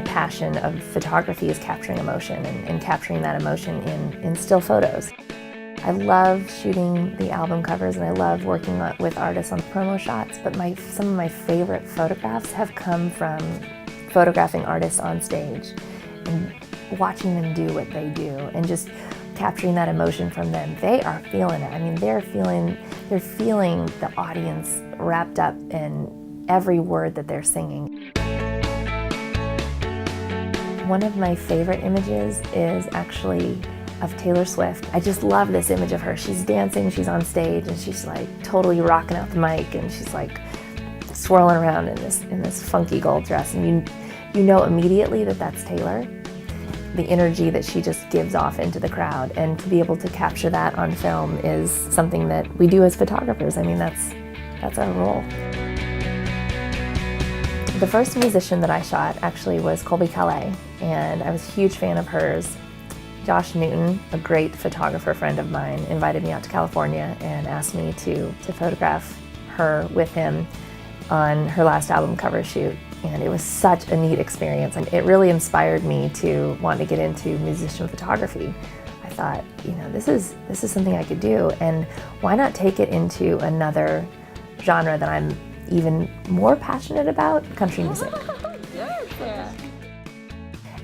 passion of photography is capturing emotion and capturing that emotion in still photos. I love shooting the album covers and I love working with artists on promo shots, but some of my favorite photographs have come from photographing artists on stage and watching them do what they do and just capturing that emotion from them. They are feeling it. I mean, they're feeling the audience wrapped up in every word that they're singing. One of my favorite images is actually of Taylor Swift. I just love this image of her. She's dancing, she's on stage, and she's like totally rocking out the mic, and she's like swirling around in this funky gold dress, and you know immediately that that's Taylor. The energy that she just gives off into the crowd, and to be able to capture that on film is something that we do as photographers. I mean, that's our role. The first musician that I shot actually was Colby Calais, and I was a huge fan of hers. Josh Newton, a great photographer friend of mine, invited me out to California and asked me to photograph her with him on her last album cover shoot. And it was such a neat experience, and it really inspired me to want to get into musician photography. I thought, you know, this is something I could do, and why not take it into another genre that I'm even more passionate about, country music. Yeah.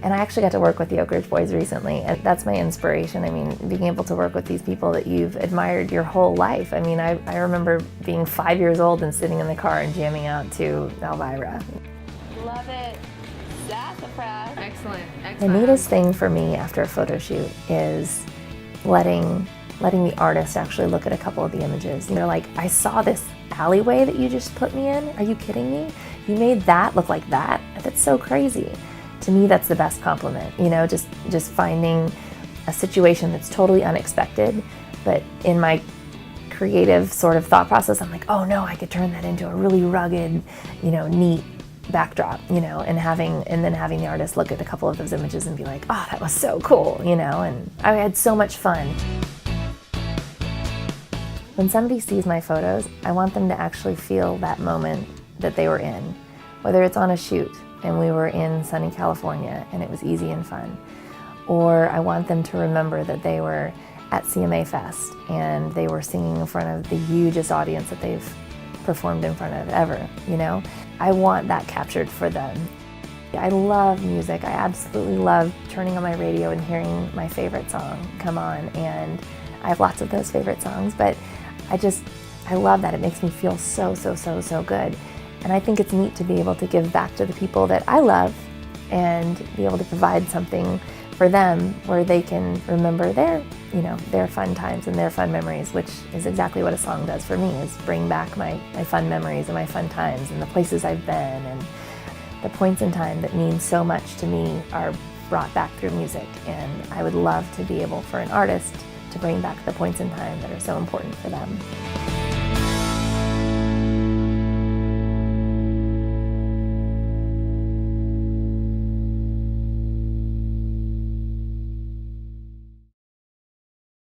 And I actually got to work with the Oak Ridge Boys recently, and that's my inspiration. I mean, being able to work with these people that you've admired your whole life. I mean, I remember being 5 years old and sitting in the car and jamming out to Elvira. Love it. Sassafras. Excellent. The neatest thing for me after a photo shoot is letting the artist actually look at a couple of the images. And they're like, I saw this alleyway that you just put me in. Are you kidding me? You made that look like that? That's so crazy. To me, that's the best compliment. You know, just finding a situation that's totally unexpected, but in my creative sort of thought process, I'm like, oh no, I could turn that into a really rugged, you know, neat backdrop, you know, and then having the artist look at a couple of those images and be like, oh, that was so cool, you know, and I had so much fun. When somebody sees my photos, I want them to actually feel that moment that they were in, whether it's on a shoot and we were in sunny California and it was easy and fun, or I want them to remember that they were at CMA Fest and they were singing in front of the hugest audience that they've performed in front of ever, you know? I want that captured for them. I love music. I absolutely love turning on my radio and hearing my favorite song come on, and I have lots of those favorite songs, but I love that. It makes me feel so good. And I think it's neat to be able to give back to the people that I love and be able to provide something for them where they can remember their fun times and their fun memories, which is exactly what a song does for me, is bring back my fun memories and my fun times and the places I've been, and the points in time that mean so much to me are brought back through music. And I would love to be able for an artist to bring back the points in time that are so important for them.